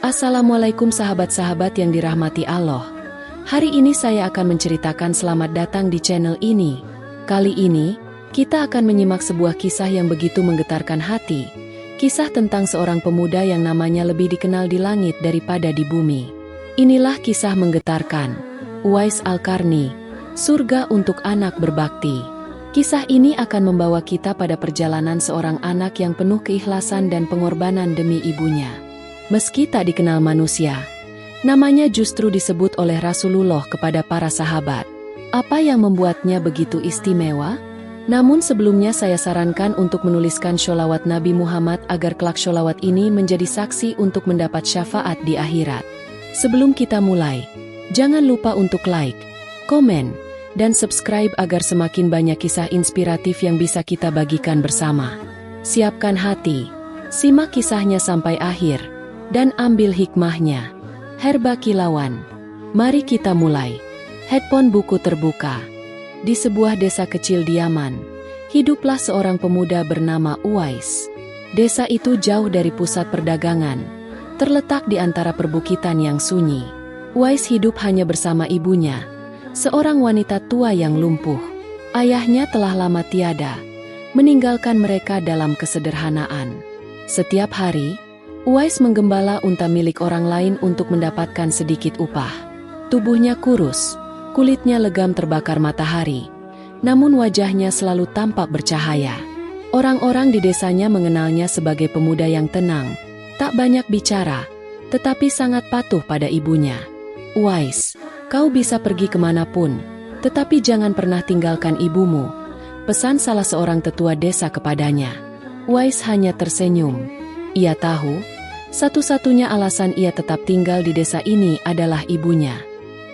Assalamualaikum sahabat-sahabat yang dirahmati Allah. Hari ini saya akan menceritakan selamat datang di channel ini. Kali ini, kita akan menyimak sebuah kisah yang begitu menggetarkan hati. Kisah tentang seorang pemuda yang namanya lebih dikenal di langit daripada di bumi. Inilah kisah menggetarkan Uwais Al-Qarni, surga untuk anak berbakti. Kisah ini akan membawa kita pada perjalanan seorang anak yang penuh keikhlasan dan pengorbanan demi ibunya. Meski tak dikenal manusia, namanya justru disebut oleh Rasulullah kepada para sahabat. Apa yang membuatnya begitu istimewa? Namun sebelumnya saya sarankan untuk menuliskan sholawat Nabi Muhammad agar kelak sholawat ini menjadi saksi untuk mendapat syafaat di akhirat. Sebelum kita mulai, jangan lupa untuk like, komen, dan subscribe agar semakin banyak kisah inspiratif yang bisa kita bagikan bersama. Siapkan hati, simak kisahnya sampai akhir, dan ambil hikmahnya. Herba kilauan. Mari kita mulai. Headphone buku terbuka. Di sebuah desa kecil di Yaman, hiduplah seorang pemuda bernama Uwais. Desa itu jauh dari pusat perdagangan, terletak di antara perbukitan yang sunyi. Uwais hidup hanya bersama ibunya, seorang wanita tua yang lumpuh. Ayahnya telah lama tiada, meninggalkan mereka dalam kesederhanaan. Setiap hari, Uwais menggembala unta milik orang lain untuk mendapatkan sedikit upah. Tubuhnya kurus, kulitnya legam terbakar matahari, namun wajahnya selalu tampak bercahaya. Orang-orang di desanya mengenalnya sebagai pemuda yang tenang, tak banyak bicara, tetapi sangat patuh pada ibunya. Uwais, kau bisa pergi kemanapun, tetapi jangan pernah tinggalkan ibumu, pesan salah seorang tetua desa kepadanya. Uwais hanya tersenyum. Ia tahu, satu-satunya alasan ia tetap tinggal di desa ini adalah ibunya.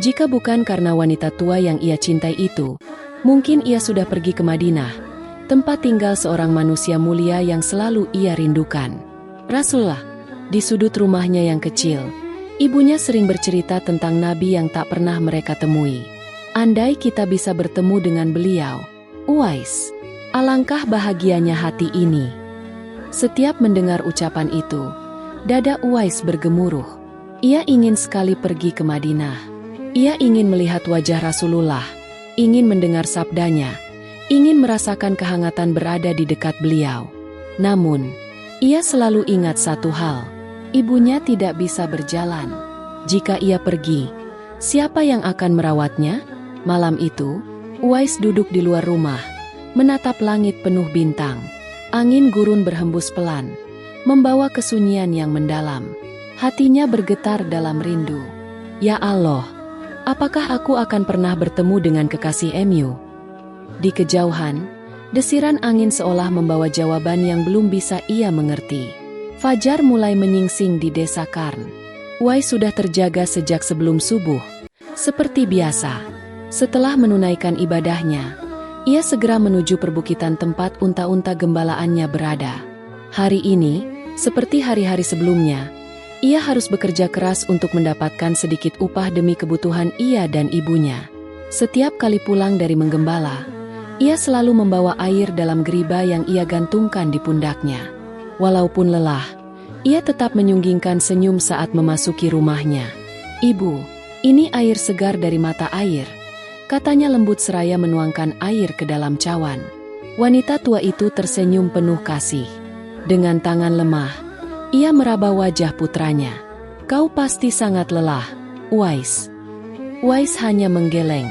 Jika bukan karena wanita tua yang ia cintai itu, mungkin ia sudah pergi ke Madinah, tempat tinggal seorang manusia mulia yang selalu ia rindukan. Rasulullah, di sudut rumahnya yang kecil, ibunya sering bercerita tentang nabi yang tak pernah mereka temui. Andai kita bisa bertemu dengan beliau, Uwais, alangkah bahagianya hati ini. Setiap mendengar ucapan itu, dada Uwais bergemuruh. Ia ingin sekali pergi ke Madinah. Ia ingin melihat wajah Rasulullah, ingin mendengar sabdanya, ingin merasakan kehangatan berada di dekat beliau. Namun, ia selalu ingat satu hal. Ibunya tidak bisa berjalan. Jika ia pergi, siapa yang akan merawatnya? Malam itu, Uwais duduk di luar rumah, menatap langit penuh bintang. Angin gurun berhembus pelan, membawa kesunyian yang mendalam. Hatinya bergetar dalam rindu. Ya Allah, apakah aku akan pernah bertemu dengan kekasih Mu? Di kejauhan, desiran angin seolah membawa jawaban yang belum bisa ia mengerti. Fajar mulai menyingsing di desa Qarn. Uwais sudah terjaga sejak sebelum subuh. Seperti biasa, setelah menunaikan ibadahnya, ia segera menuju perbukitan tempat unta-unta gembalaannya berada. Hari ini, seperti hari-hari sebelumnya, ia harus bekerja keras untuk mendapatkan sedikit upah demi kebutuhan ia dan ibunya. Setiap kali pulang dari menggembala, ia selalu membawa air dalam geriba yang ia gantungkan di pundaknya. Walaupun lelah, ia tetap menyunggingkan senyum saat memasuki rumahnya. "Ibu, ini air segar dari mata air," katanya lembut seraya menuangkan air ke dalam cawan. Wanita tua itu tersenyum penuh kasih. Dengan tangan lemah, ia meraba wajah putranya. "Kau pasti sangat lelah, Uwais." Uwais hanya menggeleng.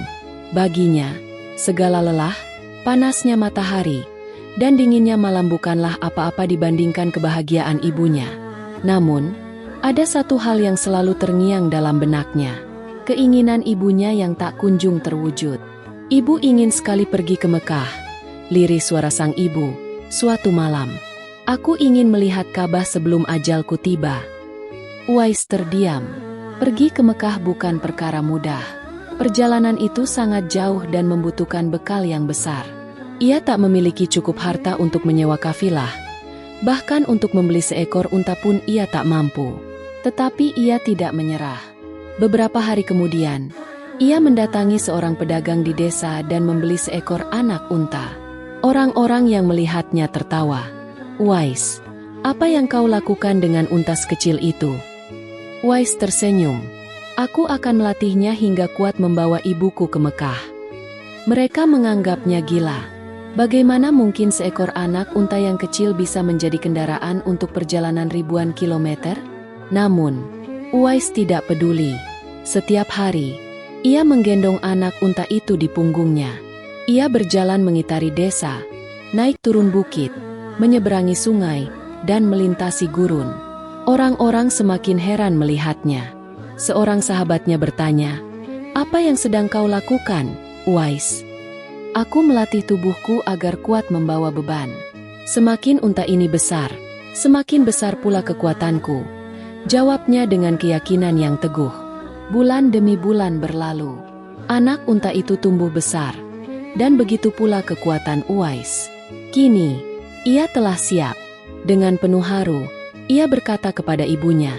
Baginya, segala lelah, panasnya matahari, dan dinginnya malam bukanlah apa-apa dibandingkan kebahagiaan ibunya. Namun, ada satu hal yang selalu terngiang dalam benaknya. Keinginan ibunya yang tak kunjung terwujud. Ibu ingin sekali pergi ke Mekah. Lirih suara sang ibu, suatu malam. "Aku ingin melihat Ka'bah sebelum ajalku tiba." Uwais terdiam. Pergi ke Mekah bukan perkara mudah. Perjalanan itu sangat jauh dan membutuhkan bekal yang besar. Ia tak memiliki cukup harta untuk menyewa kafilah. Bahkan untuk membeli seekor unta pun ia tak mampu. Tetapi ia tidak menyerah. Beberapa hari kemudian, ia mendatangi seorang pedagang di desa dan membeli seekor anak unta. Orang-orang yang melihatnya tertawa. "Uwais, apa yang kau lakukan dengan unta sekecil itu?" Uwais tersenyum. Aku akan melatihnya hingga kuat membawa ibuku ke Mekah. Mereka menganggapnya gila. Bagaimana mungkin seekor anak unta yang kecil bisa menjadi kendaraan untuk perjalanan ribuan kilometer? Namun, Uwais tidak peduli. Setiap hari, ia menggendong anak unta itu di punggungnya. Ia berjalan mengitari desa, naik turun bukit, menyeberangi sungai, dan melintasi gurun. Orang-orang semakin heran melihatnya. Seorang sahabatnya bertanya, "Apa yang sedang kau lakukan, Uwais?" "Aku melatih tubuhku agar kuat membawa beban. Semakin unta ini besar, semakin besar pula kekuatanku," jawabnya dengan keyakinan yang teguh. Bulan demi bulan berlalu. Anak unta itu tumbuh besar, dan begitu pula kekuatan Uwais. Kini, ia telah siap. Dengan penuh haru, ia berkata kepada ibunya,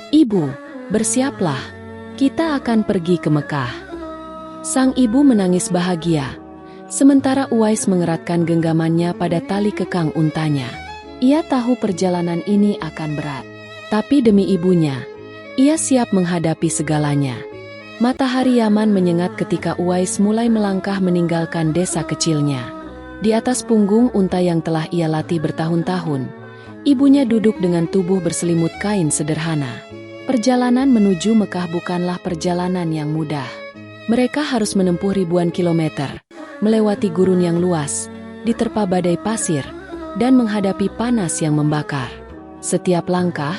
"Ibu, bersiaplah, kita akan pergi ke Mekah." Sang ibu menangis bahagia, sementara Uwais mengeratkan genggamannya pada tali kekang untanya. Ia tahu perjalanan ini akan berat, tapi demi ibunya, ia siap menghadapi segalanya. Matahari Yaman menyengat ketika Uwais mulai melangkah meninggalkan desa kecilnya. Di atas punggung unta yang telah ia latih bertahun-tahun, ibunya duduk dengan tubuh berselimut kain sederhana. Perjalanan menuju Mekah bukanlah perjalanan yang mudah. Mereka harus menempuh ribuan kilometer, melewati gurun yang luas, diterpa badai pasir, dan menghadapi panas yang membakar. Setiap langkah,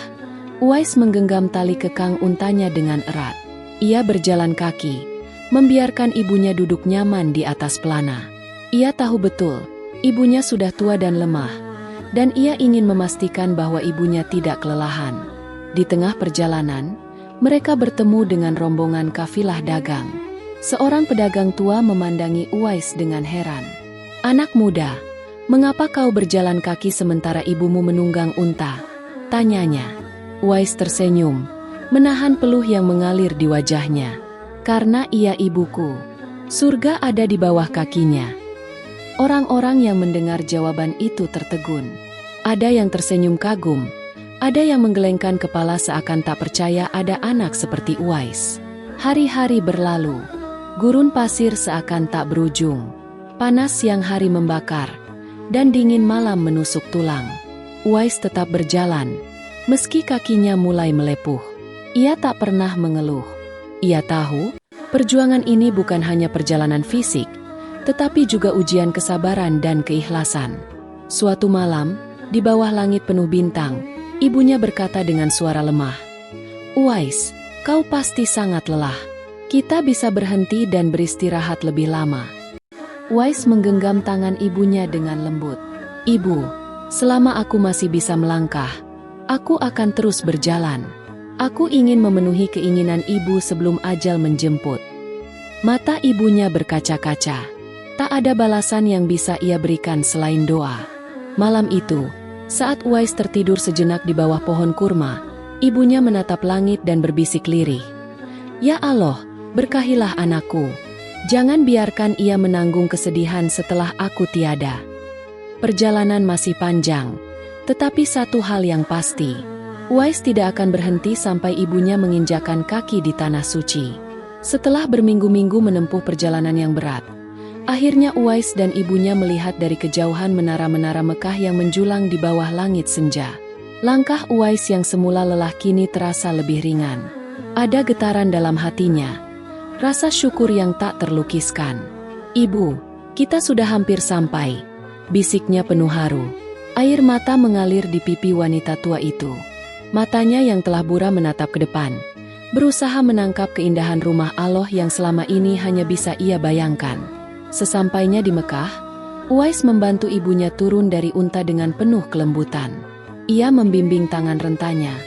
Uwais menggenggam tali kekang untanya dengan erat. Ia berjalan kaki, membiarkan ibunya duduk nyaman di atas pelana. Ia tahu betul, ibunya sudah tua dan lemah, dan ia ingin memastikan bahwa ibunya tidak kelelahan. Di tengah perjalanan, mereka bertemu dengan rombongan kafilah dagang. Seorang pedagang tua memandangi Uwais dengan heran. "Anak muda, mengapa kau berjalan kaki sementara ibumu menunggang unta?" tanyanya. Uwais tersenyum, menahan peluh yang mengalir di wajahnya. "Karena ia ibuku. Surga ada di bawah kakinya." Orang-orang yang mendengar jawaban itu tertegun. Ada yang tersenyum kagum, ada yang menggelengkan kepala seakan tak percaya ada anak seperti Uwais. Hari-hari berlalu, gurun pasir seakan tak berujung. Panas siang hari membakar, dan dingin malam menusuk tulang. Uwais tetap berjalan, meski kakinya mulai melepuh. Ia tak pernah mengeluh. Ia tahu, perjuangan ini bukan hanya perjalanan fisik, tetapi juga ujian kesabaran dan keikhlasan. Suatu malam, di bawah langit penuh bintang, ibunya berkata dengan suara lemah, "Uwais, kau pasti sangat lelah. Kita bisa berhenti dan beristirahat lebih lama." Uwais menggenggam tangan ibunya dengan lembut. "Ibu, selama aku masih bisa melangkah, aku akan terus berjalan. Aku ingin memenuhi keinginan ibu sebelum ajal menjemput." Mata ibunya berkaca-kaca. Tak ada balasan yang bisa ia berikan selain doa. Malam itu, saat Uwais tertidur sejenak di bawah pohon kurma, ibunya menatap langit dan berbisik lirih, "Ya Allah, berkahilah anakku. Jangan biarkan ia menanggung kesedihan setelah aku tiada." Perjalanan masih panjang, tetapi satu hal yang pasti, Uwais tidak akan berhenti sampai ibunya menginjakan kaki di tanah suci. Setelah berminggu-minggu menempuh perjalanan yang berat, akhirnya Uwais dan ibunya melihat dari kejauhan menara-menara Mekah yang menjulang di bawah langit senja. Langkah Uwais yang semula lelah kini terasa lebih ringan. Ada getaran dalam hatinya, rasa syukur yang tak terlukiskan. "Ibu, kita sudah hampir sampai," bisiknya penuh haru. Air mata mengalir di pipi wanita tua itu. Matanya yang telah buram menatap ke depan, berusaha menangkap keindahan rumah Allah yang selama ini hanya bisa ia bayangkan. Sesampainya di Mekah, Uwais membantu ibunya turun dari unta dengan penuh kelembutan. Ia membimbing tangan rentanya,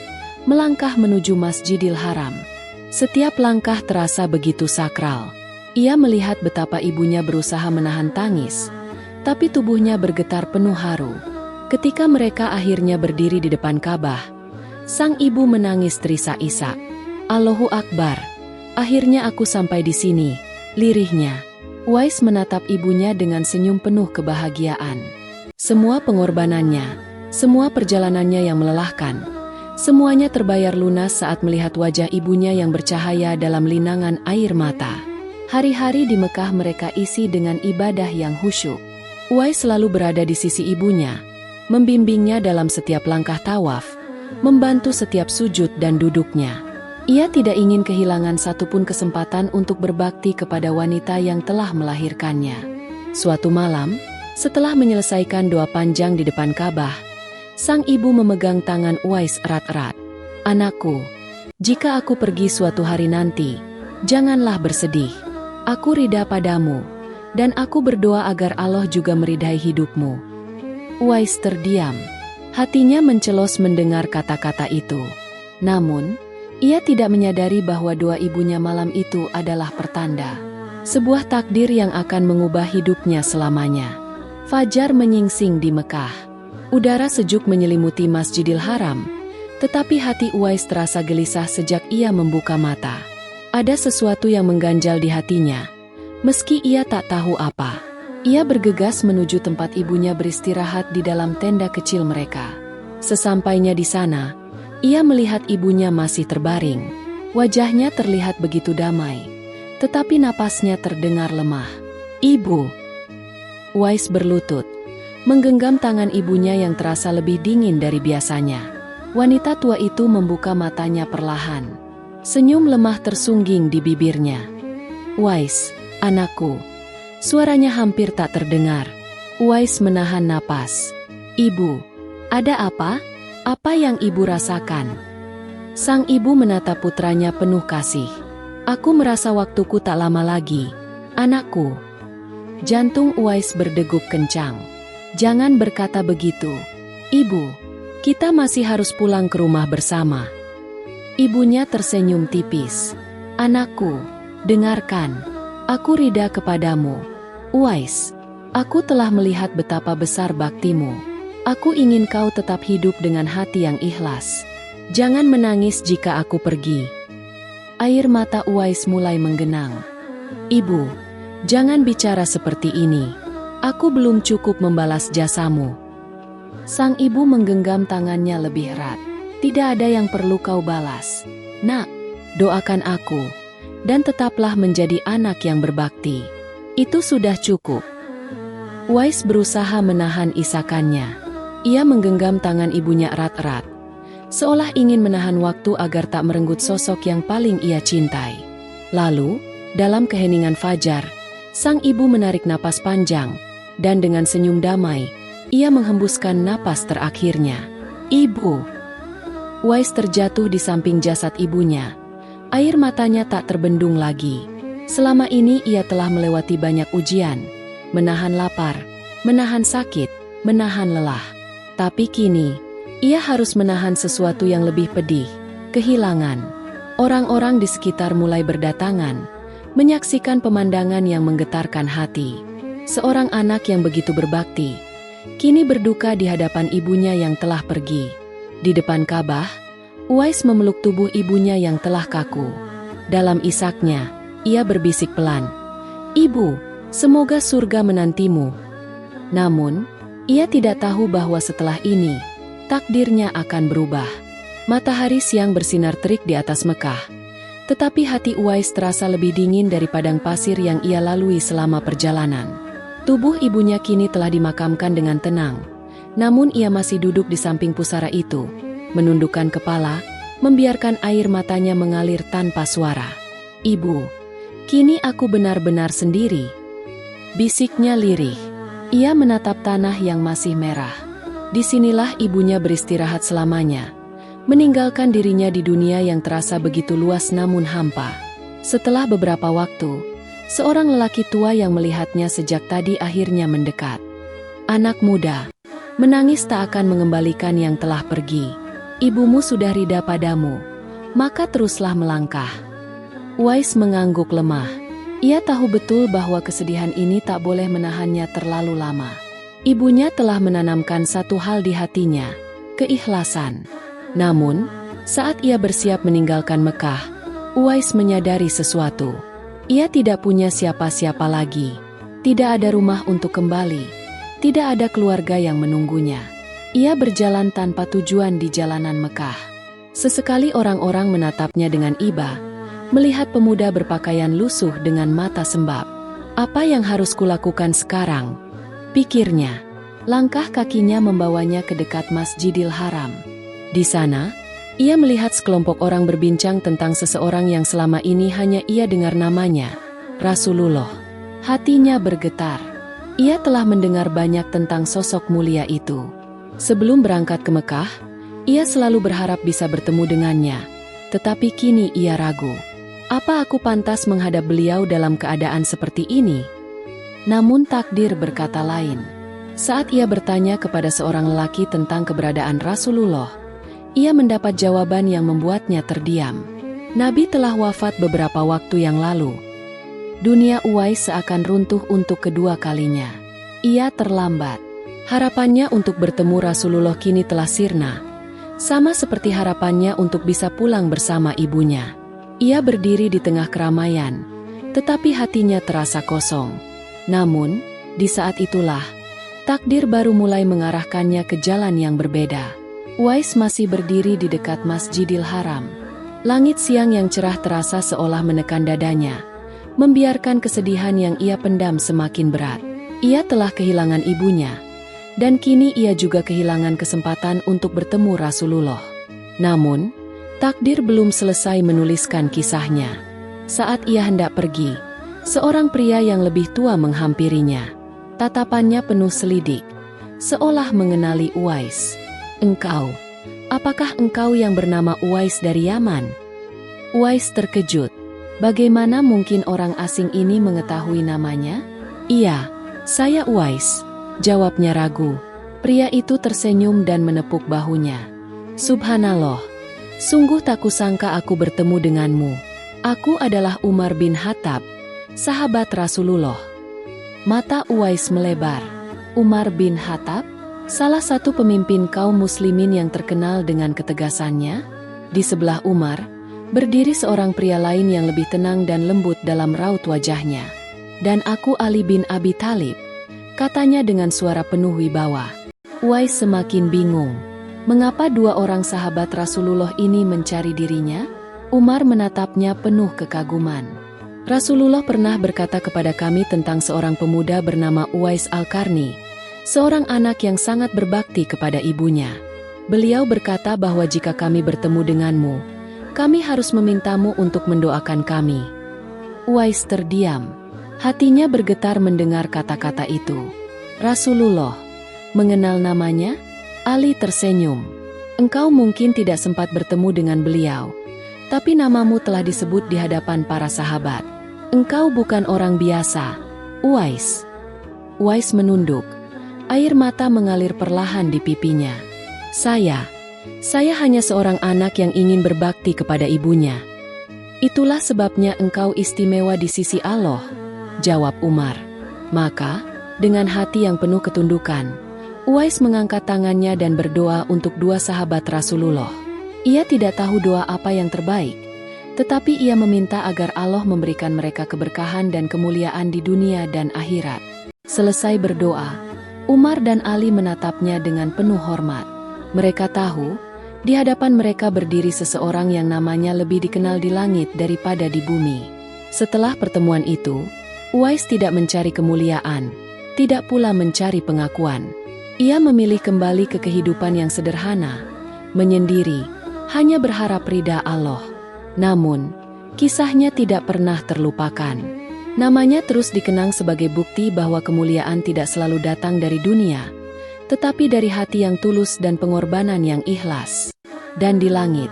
melangkah menuju Masjidil Haram. Setiap langkah terasa begitu sakral. Ia melihat betapa ibunya berusaha menahan tangis, tapi tubuhnya bergetar penuh haru. Ketika mereka akhirnya berdiri di depan Ka'bah, sang ibu menangis terisak-isak. "Allahu Akbar, akhirnya aku sampai di sini," lirihnya. Uwais menatap ibunya dengan senyum penuh kebahagiaan. Semua pengorbanannya, semua perjalanannya yang melelahkan, Semuanya terbayar lunas saat melihat wajah ibunya yang bercahaya dalam linangan air mata. Hari-hari di Mekah mereka isi dengan ibadah yang khusyuk. Uwais selalu berada di sisi ibunya, membimbingnya dalam setiap langkah tawaf, membantu setiap sujud dan duduknya. Ia tidak ingin kehilangan satupun kesempatan untuk berbakti kepada wanita yang telah melahirkannya. Suatu malam, setelah menyelesaikan doa panjang di depan Ka'bah, sang ibu memegang tangan Uwais erat-erat. "Anakku, jika aku pergi suatu hari nanti, janganlah bersedih. Aku ridha padamu, dan aku berdoa agar Allah juga meridai hidupmu." Uwais terdiam. Hatinya mencelos mendengar kata-kata itu. Namun, ia tidak menyadari bahwa doa ibunya malam itu adalah pertanda sebuah takdir yang akan mengubah hidupnya selamanya. Fajar menyingsing di Mekah. Udara sejuk menyelimuti Masjidil Haram, tetapi hati Uwais terasa gelisah sejak ia membuka mata. Ada sesuatu yang mengganjal di hatinya, meski ia tak tahu apa. Ia bergegas menuju tempat ibunya beristirahat di dalam tenda kecil mereka. Sesampainya di sana, ia melihat ibunya masih terbaring. Wajahnya terlihat begitu damai, tetapi napasnya terdengar lemah. "Ibu." Uwais berlutut, menggenggam tangan ibunya yang terasa lebih dingin dari biasanya. Wanita tua itu membuka matanya perlahan. Senyum lemah tersungging di bibirnya. "Uwais, anakku." Suaranya hampir tak terdengar. Uwais menahan napas. "Ibu, ada apa? Apa yang ibu rasakan?" Sang ibu menatap putranya penuh kasih. "Aku merasa waktuku tak lama lagi, anakku." Jantung Uwais berdegup kencang. "Jangan berkata begitu, Ibu. Kita masih harus pulang ke rumah bersama." Ibunya tersenyum tipis. "Anakku, dengarkan. Aku ridha kepadamu. Uwais, aku telah melihat betapa besar baktimu. Aku ingin kau tetap hidup dengan hati yang ikhlas. Jangan menangis jika aku pergi." Air mata Uwais mulai menggenang. "Ibu, jangan bicara seperti ini. Aku belum cukup membalas jasamu." Sang ibu menggenggam tangannya lebih erat. "Tidak ada yang perlu kau balas. Nak, doakan aku, dan tetaplah menjadi anak yang berbakti. Itu sudah cukup." Uwais berusaha menahan isakannya. Ia menggenggam tangan ibunya erat-erat, seolah ingin menahan waktu agar tak merenggut sosok yang paling ia cintai. Lalu, dalam keheningan fajar, sang ibu menarik napas panjang, dan dengan senyum damai, ia menghembuskan napas terakhirnya. "Ibu." Uwais terjatuh di samping jasad ibunya. Air matanya tak terbendung lagi. Selama ini ia telah melewati banyak ujian, menahan lapar, menahan sakit, menahan lelah. Tapi kini, ia harus menahan sesuatu yang lebih pedih, kehilangan. Orang-orang di sekitar mulai berdatangan, menyaksikan pemandangan yang menggetarkan hati. Seorang anak yang begitu berbakti, kini berduka di hadapan ibunya yang telah pergi. Di depan Ka'bah, Uwais memeluk tubuh ibunya yang telah kaku. Dalam isaknya, ia berbisik pelan, "Ibu, semoga surga menantimu." Namun, ia tidak tahu bahwa setelah ini, takdirnya akan berubah. Matahari siang bersinar terik di atas Mekah, tetapi hati Uwais terasa lebih dingin dari padang pasir yang ia lalui selama perjalanan. Tubuh ibunya kini telah dimakamkan dengan tenang, namun ia masih duduk di samping pusara itu, menundukkan kepala, membiarkan air matanya mengalir tanpa suara. "Ibu, kini aku benar-benar sendiri," bisiknya lirih. Ia menatap tanah yang masih merah. Disinilah ibunya beristirahat selamanya, meninggalkan dirinya di dunia yang terasa begitu luas namun hampa. Setelah beberapa waktu, seorang lelaki tua yang melihatnya sejak tadi akhirnya mendekat. "Anak muda, menangis tak akan mengembalikan yang telah pergi. Ibumu sudah ridha padamu, maka teruslah melangkah." Uwais mengangguk lemah. Ia tahu betul bahwa kesedihan ini tak boleh menahannya terlalu lama. Ibunya telah menanamkan satu hal di hatinya, keikhlasan. Namun, saat ia bersiap meninggalkan Mekah, Uwais menyadari sesuatu. Ia tidak punya siapa-siapa lagi. Tidak ada rumah untuk kembali. Tidak ada keluarga yang menunggunya. Ia berjalan tanpa tujuan di jalanan Mekah. Sesekali orang-orang menatapnya dengan iba, melihat pemuda berpakaian lusuh dengan mata sembab. Apa yang harus kulakukan sekarang? Pikirnya. Langkah kakinya membawanya ke dekat Masjidil Haram. Di sana, ia melihat sekelompok orang berbincang tentang seseorang yang selama ini hanya ia dengar namanya, Rasulullah. Hatinya bergetar. Ia telah mendengar banyak tentang sosok mulia itu. Sebelum berangkat ke Mekah, ia selalu berharap bisa bertemu dengannya. Tetapi kini ia ragu. Apa aku pantas menghadap beliau dalam keadaan seperti ini? Namun takdir berkata lain. Saat ia bertanya kepada seorang lelaki tentang keberadaan Rasulullah, ia mendapat jawaban yang membuatnya terdiam. Nabi telah wafat beberapa waktu yang lalu. Dunia Uwais seakan runtuh untuk kedua kalinya. Ia terlambat. Harapannya untuk bertemu Rasulullah kini telah sirna. Sama seperti harapannya untuk bisa pulang bersama ibunya. Ia berdiri di tengah keramaian, tetapi hatinya terasa kosong. Namun, di saat itulah, takdir baru mulai mengarahkannya ke jalan yang berbeda. Uwais masih berdiri di dekat Masjidil Haram. Langit siang yang cerah terasa seolah menekan dadanya, membiarkan kesedihan yang ia pendam semakin berat. Ia telah kehilangan ibunya, dan kini ia juga kehilangan kesempatan untuk bertemu Rasulullah. Namun, takdir belum selesai menuliskan kisahnya. Saat ia hendak pergi, seorang pria yang lebih tua menghampirinya. Tatapannya penuh selidik, seolah mengenali Uwais. Engkau, apakah engkau yang bernama Uwais dari Yaman? Uwais terkejut. Bagaimana mungkin orang asing ini mengetahui namanya? Iya, saya Uwais, jawabnya ragu. Pria itu tersenyum dan menepuk bahunya. Subhanallah, sungguh tak kusangka aku bertemu denganmu. Aku adalah Umar bin Khattab, sahabat Rasulullah. Mata Uwais melebar. Umar bin Khattab, salah satu pemimpin kaum muslimin yang terkenal dengan ketegasannya. Di sebelah Umar, berdiri seorang pria lain yang lebih tenang dan lembut dalam raut wajahnya. Dan aku Ali bin Abi Thalib, katanya dengan suara penuh wibawa. Uwais semakin bingung. Mengapa dua orang sahabat Rasulullah ini mencari dirinya? Umar menatapnya penuh kekaguman. Rasulullah pernah berkata kepada kami tentang seorang pemuda bernama Uwais Al-Qarni, seorang anak yang sangat berbakti kepada ibunya. Beliau berkata bahwa jika kami bertemu denganmu, kami harus memintamu untuk mendoakan kami. Uwais terdiam. Hatinya bergetar mendengar kata-kata itu. Rasulullah, mengenal namanya? Ali tersenyum. Engkau mungkin tidak sempat bertemu dengan beliau, tapi namamu telah disebut di hadapan para sahabat. Engkau bukan orang biasa, Uwais. Uwais menunduk. Air mata mengalir perlahan di pipinya. Saya hanya seorang anak yang ingin berbakti kepada ibunya. Itulah sebabnya engkau istimewa di sisi Allah, jawab Umar. Maka, dengan hati yang penuh ketundukan, Uwais mengangkat tangannya dan berdoa untuk dua sahabat Rasulullah. Ia tidak tahu doa apa yang terbaik, tetapi ia meminta agar Allah memberikan mereka keberkahan dan kemuliaan di dunia dan akhirat. Selesai berdoa, Umar dan Ali menatapnya dengan penuh hormat. Mereka tahu, di hadapan mereka berdiri seseorang yang namanya lebih dikenal di langit daripada di bumi. Setelah pertemuan itu, Uwais tidak mencari kemuliaan, tidak pula mencari pengakuan. Ia memilih kembali ke kehidupan yang sederhana, menyendiri, hanya berharap ridha Allah. Namun, kisahnya tidak pernah terlupakan. Namanya terus dikenang sebagai bukti bahwa kemuliaan tidak selalu datang dari dunia, tetapi dari hati yang tulus dan pengorbanan yang ikhlas. Dan di langit,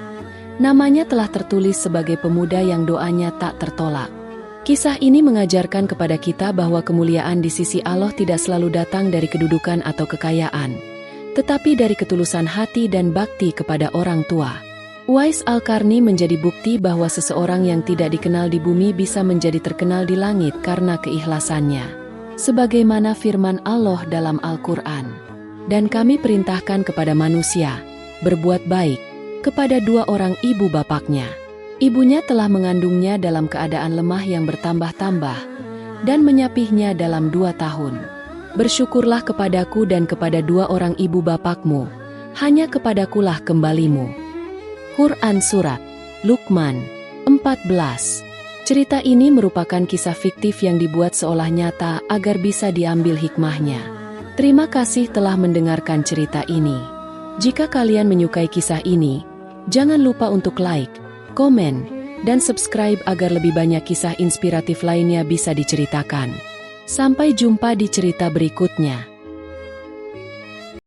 namanya telah tertulis sebagai pemuda yang doanya tak tertolak. Kisah ini mengajarkan kepada kita bahwa kemuliaan di sisi Allah tidak selalu datang dari kedudukan atau kekayaan, tetapi dari ketulusan hati dan bakti kepada orang tua. Uwais Al-Qarni menjadi bukti bahwa seseorang yang tidak dikenal di bumi bisa menjadi terkenal di langit karena keikhlasannya. Sebagaimana firman Allah dalam Al-Quran, "Dan kami perintahkan kepada manusia, berbuat baik kepada dua orang ibu bapaknya. Ibunya telah mengandungnya dalam keadaan lemah yang bertambah-tambah, dan menyapihnya dalam 2 tahun. Bersyukurlah kepadaku dan kepada dua orang ibu bapakmu, hanya kepadakulah kembalimu." Quran Surat Luqman 14. Cerita ini merupakan kisah fiktif yang dibuat seolah nyata agar bisa diambil hikmahnya. Terima kasih telah mendengarkan cerita ini. Jika kalian menyukai kisah ini, jangan lupa untuk like, komen, dan subscribe agar lebih banyak kisah inspiratif lainnya bisa diceritakan. Sampai jumpa di cerita berikutnya.